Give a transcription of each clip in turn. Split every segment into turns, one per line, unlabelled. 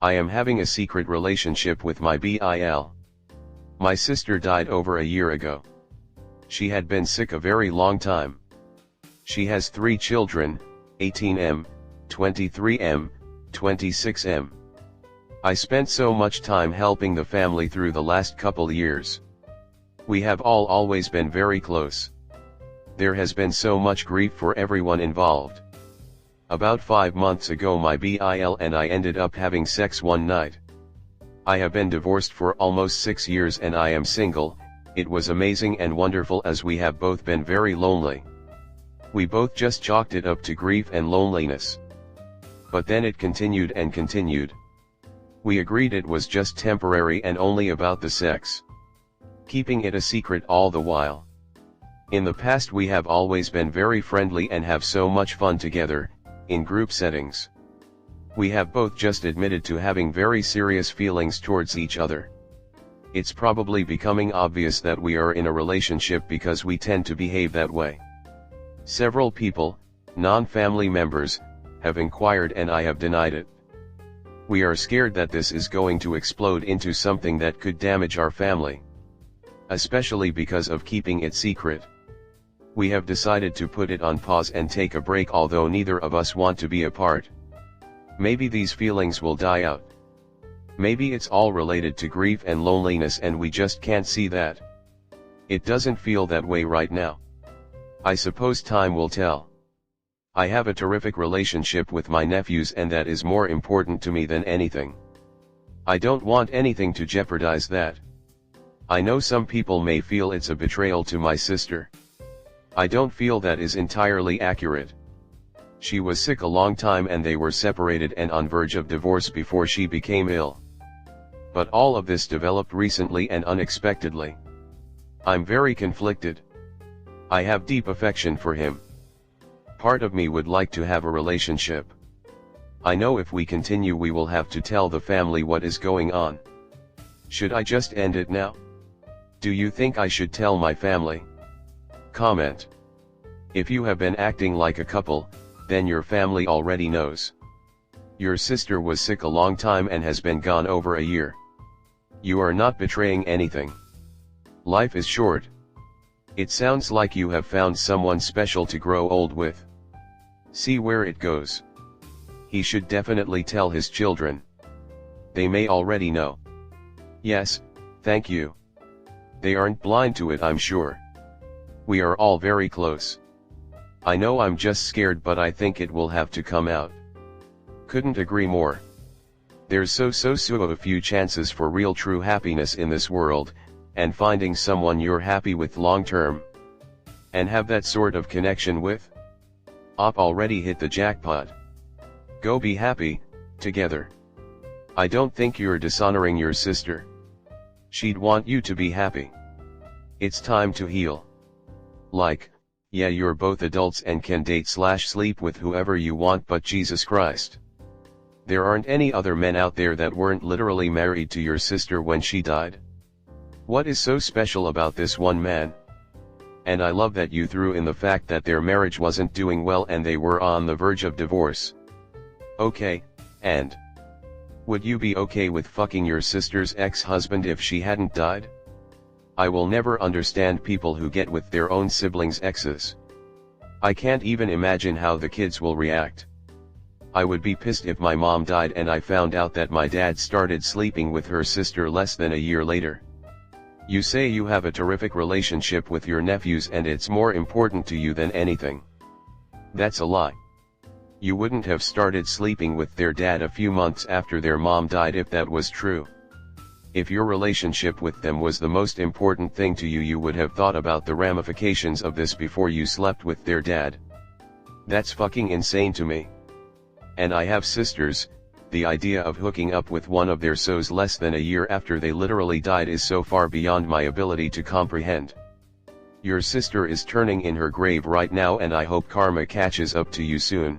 I am having a secret relationship with my BIL. My sister died over a year ago. She had been sick a very long time. She has 3 children, 18M, 23M, 26M. I spent so much time helping the family through the last couple years. We have always been very close. There has been so much grief for everyone involved. About 5 months ago my BIL and I ended up having sex one night. I have been divorced for almost 6 years and I am single. It was amazing and wonderful as we have both been very lonely. We both just chalked it up to grief and loneliness. But then it continued and continued. We agreed it was just temporary and only about the sex. Keeping it a secret all the while. In the past we have always been very friendly and have so much fun together, in group settings. We have both just admitted to having very serious feelings towards each other. It's probably becoming obvious that we are in a relationship because we tend to behave that way. Several people, non-family members, have inquired and I have denied it. We are scared that this is going to explode into something that could damage our family. Especially because of keeping it secret. We have decided to put it on pause and take a break, although neither of us want to be apart. Maybe these feelings will die out. Maybe it's all related to grief and loneliness and we just can't see that. It doesn't feel that way right now. I suppose time will tell. I have a terrific relationship with my nephews and that is more important to me than anything. I don't want anything to jeopardize that. I know some people may feel it's a betrayal to my sister. I don't feel that is entirely accurate. She was sick a long time and they were separated and on verge of divorce before she became ill. But all of this developed recently and unexpectedly. I'm very conflicted. I have deep affection for him. Part of me would like to have a relationship. I know if we continue we will have to tell the family what is going on. Should I just end it now? Do you think I should tell my family? Comment. If you have been acting like a couple, then your family already knows. Your sister was sick a long time and has been gone over a year. You are not betraying anything. Life is short. It sounds like you have found someone special to grow old with. See where it goes. He should definitely tell his children. They may already know. Yes, thank you. They aren't blind to it, I'm sure. We are all very close. I know I'm just scared, but I think it will have to come out. Couldn't agree more. There's so a few chances for real true happiness in this world, and finding someone you're happy with long term. And have that sort of connection with? Already hit the jackpot. Go be happy, together. I don't think you're dishonoring your sister. She'd want you to be happy. It's time to heal. Like, yeah, you're both adults and can date/sleep with whoever you want, but Jesus Christ. There aren't any other men out there that weren't literally married to your sister when she died. What is so special about this one man? And I love that you threw in the fact that their marriage wasn't doing well and they were on the verge of divorce. Okay, and would you be okay with fucking your sister's ex-husband if she hadn't died? I will never understand people who get with their own siblings' exes. I can't even imagine how the kids will react. I would be pissed if my mom died and I found out that my dad started sleeping with her sister less than a year later. You say you have a terrific relationship with your nephews and it's more important to you than anything. That's a lie. You wouldn't have started sleeping with their dad a few months after their mom died if that was true. If your relationship with them was the most important thing to you, you would have thought about the ramifications of this before you slept with their dad. That's fucking insane to me. And I have sisters. The idea of hooking up with one of their SOs less than a year after they literally died is so far beyond my ability to comprehend. Your sister is turning in her grave right now and I hope karma catches up to you soon.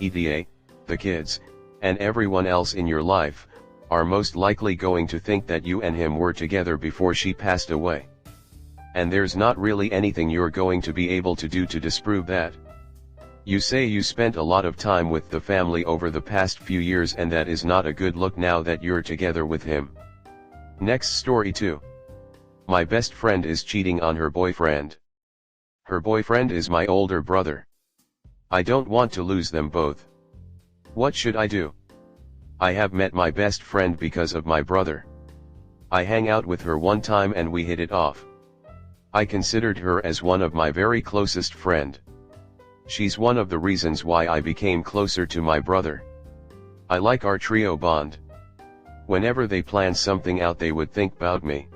ETA, the kids, and everyone else in your life, are most likely going to think that you and him were together before she passed away. And there's not really anything you're going to be able to do to disprove that. You say you spent a lot of time with the family over the past few years and that is not a good look now that you're together with him. Next story 2. My best friend is cheating on her boyfriend. Her boyfriend is my older brother. I don't want to lose them both. What should I do? I have met my best friend because of my brother. I hang out with her one time and we hit it off. I considered her as one of my very closest friend. She's one of the reasons why I became closer to my brother. I like our trio bond. Whenever they plan something out they would think about me.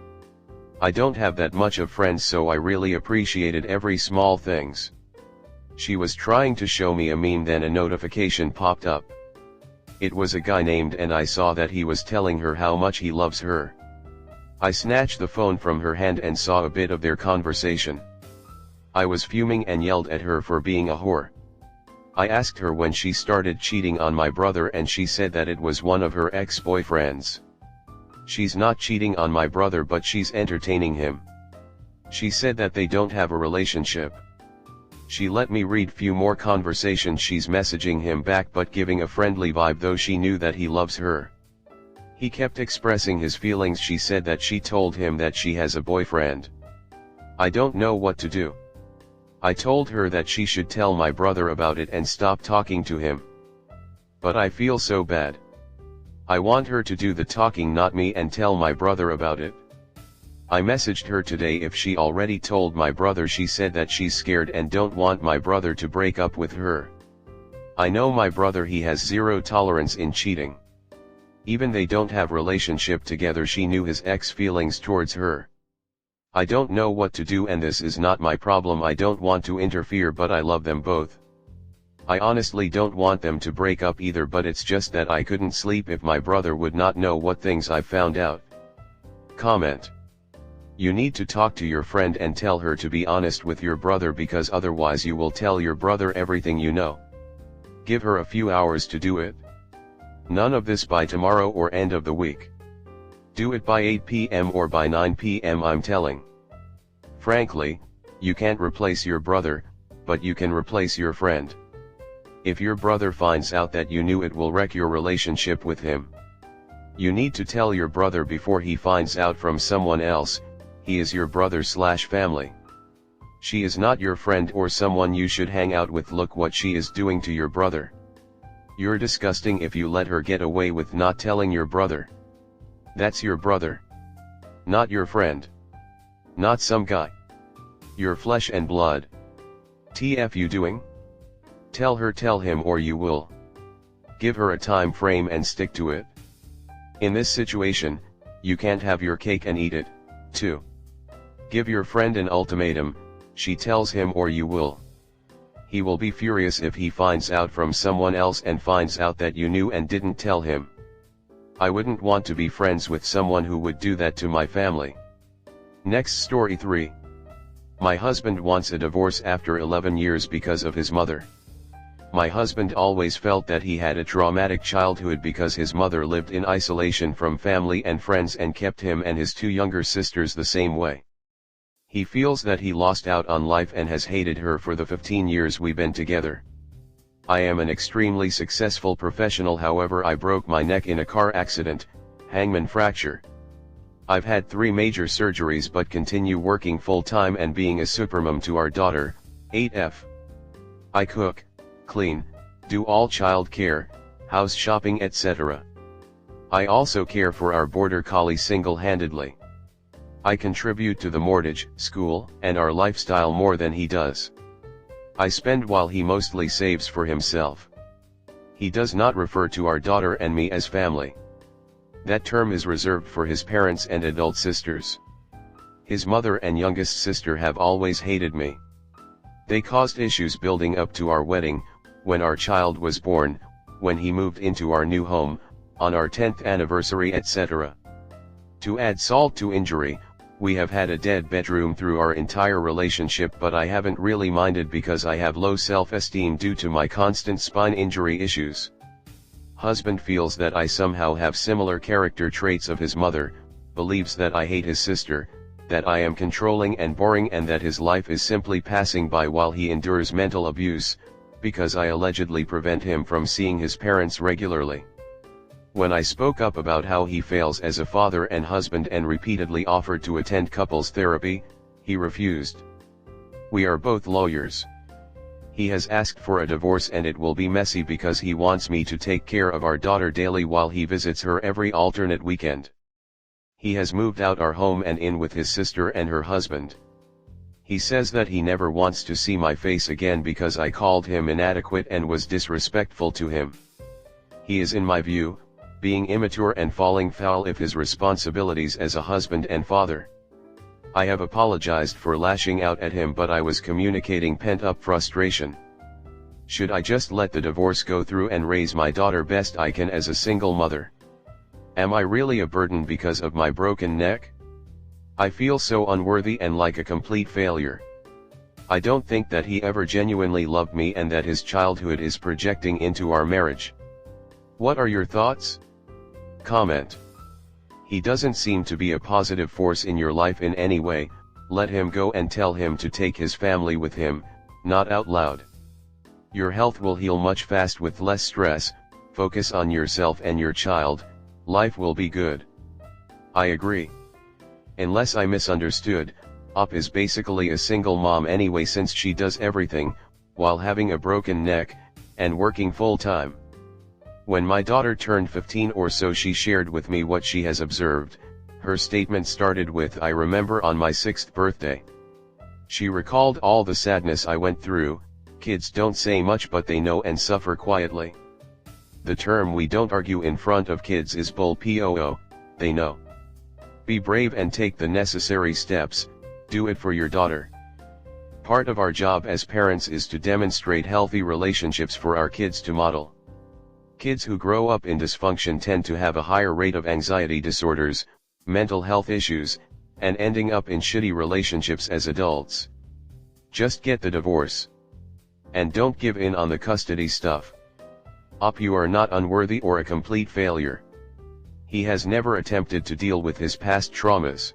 I don't have that much of friends so I really appreciated every small things. She was trying to show me a meme then a notification popped up. It was a guy named and I saw that he was telling her how much he loves her. I snatched the phone from her hand and saw a bit of their conversation. I was fuming and yelled at her for being a whore. I asked her when she started cheating on my brother and she said that it was one of her ex-boyfriends. She's not cheating on my brother but she's entertaining him. She said that they don't have a relationship. She let me read few more conversations she's messaging him back but giving a friendly vibe though she knew that he loves her. He kept expressing his feelings. She said that she told him that she has a boyfriend. I don't know what to do. I told her that she should tell my brother about it and stop talking to him. But I feel so bad. I want her to do the talking not me and tell my brother about it. I messaged her today if she already told my brother. She said that she's scared and don't want my brother to break up with her. I know my brother, he has zero tolerance in cheating. Even they don't have relationship together she knew his ex feelings towards her. I don't know what to do and this is not my problem. I don't want to interfere but I love them both. I honestly don't want them to break up either but it's just that I couldn't sleep if my brother would not know what things I found out. Comment. You need to talk to your friend and tell her to be honest with your brother because otherwise you will tell your brother everything you know. Give her a few hours to do it. None of this by tomorrow or end of the week. Do it by 8 p.m. or by 9 p.m. I'm telling. Frankly, you can't replace your brother, but you can replace your friend. If your brother finds out that you knew, it will wreck your relationship with him. You need to tell your brother before he finds out from someone else. He is your brother/family. She is not your friend or someone you should hang out with. Look what she is doing to your brother. You're disgusting if you let her get away with not telling your brother. That's your brother. Not your friend. Not some guy. Your flesh and blood. TF you doing? Tell him or you will. Give her a time frame and stick to it. In this situation, you can't have your cake and eat it, too. Give your friend an ultimatum, she tells him or you will. He will be furious if he finds out from someone else and finds out that you knew and didn't tell him. I wouldn't want to be friends with someone who would do that to my family. Next story 3. My husband wants a divorce after 11 years because of his mother. My husband always felt that he had a traumatic childhood because his mother lived in isolation from family and friends and kept him and his 2 younger sisters the same way. He feels that he lost out on life and has hated her for the 15 years we've been together. I am an extremely successful professional, however I broke my neck in a car accident, hangman fracture. I've had 3 major surgeries but continue working full-time and being a supermom to our daughter, 8F. I cook, clean, do all child care, house shopping etc. I also care for our border collie single-handedly. I contribute to the mortgage, school, and our lifestyle more than he does. I spend while he mostly saves for himself. He does not refer to our daughter and me as family. That term is reserved for his parents and adult sisters. His mother and youngest sister have always hated me. They caused issues building up to our wedding, when our child was born, when he moved into our new home, on our 10th anniversary etc. To add salt to injury, we have had a dead bedroom through our entire relationship, but I haven't really minded because I have low self-esteem due to my constant spine injury issues. Husband feels that I somehow have similar character traits of his mother, believes that I hate his sister, that I am controlling and boring and that his life is simply passing by while he endures mental abuse, because I allegedly prevent him from seeing his parents regularly. When I spoke up about how he fails as a father and husband and repeatedly offered to attend couples therapy, he refused. We are both lawyers. He has asked for a divorce and it will be messy because he wants me to take care of our daughter daily while he visits her every alternate weekend. He has moved out our home and in with his sister and her husband. He says that he never wants to see my face again because I called him inadequate and was disrespectful to him. He is, in my view, being immature and falling foul of his responsibilities as a husband and father. I have apologized for lashing out at him, but I was communicating pent-up frustration. Should I just let the divorce go through and raise my daughter best I can as a single mother? Am I really a burden because of my broken neck? I feel so unworthy and like a complete failure. I don't think that he ever genuinely loved me and that his childhood is projecting into our marriage. What are your thoughts? Comment. He doesn't seem to be a positive force in your life in any way. Let him go and tell him to take his family with him, not out loud. Your health will heal much fast with less stress. Focus on yourself and your child, life will be good. I agree. Unless I misunderstood, Op is basically a single mom anyway since she does everything, while having a broken neck, and working full-time. When my daughter turned 15 or so, she shared with me what she has observed. Her statement started with, "I remember on my 6th birthday." She recalled all the sadness I went through. Kids don't say much but they know and suffer quietly. The term we don't argue in front of kids is BIL, they know. Be brave and take the necessary steps, do it for your daughter. Part of our job as parents is to demonstrate healthy relationships for our kids to model. Kids who grow up in dysfunction tend to have a higher rate of anxiety disorders, mental health issues, and ending up in shitty relationships as adults. Just get the divorce. And don't give in on the custody stuff. Op, you are not unworthy or a complete failure. He has never attempted to deal with his past traumas.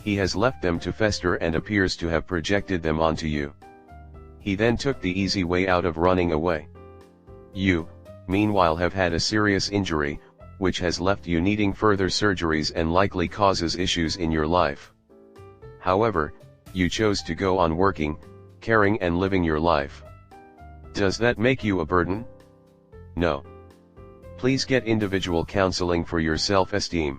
He has left them to fester and appears to have projected them onto you. He then took the easy way out of running away. You, meanwhile, have had a serious injury, which has left you needing further surgeries and likely causes issues in your life. However, you chose to go on working, caring and living your life. Does that make you a burden? No. Please get individual counseling for your self-esteem.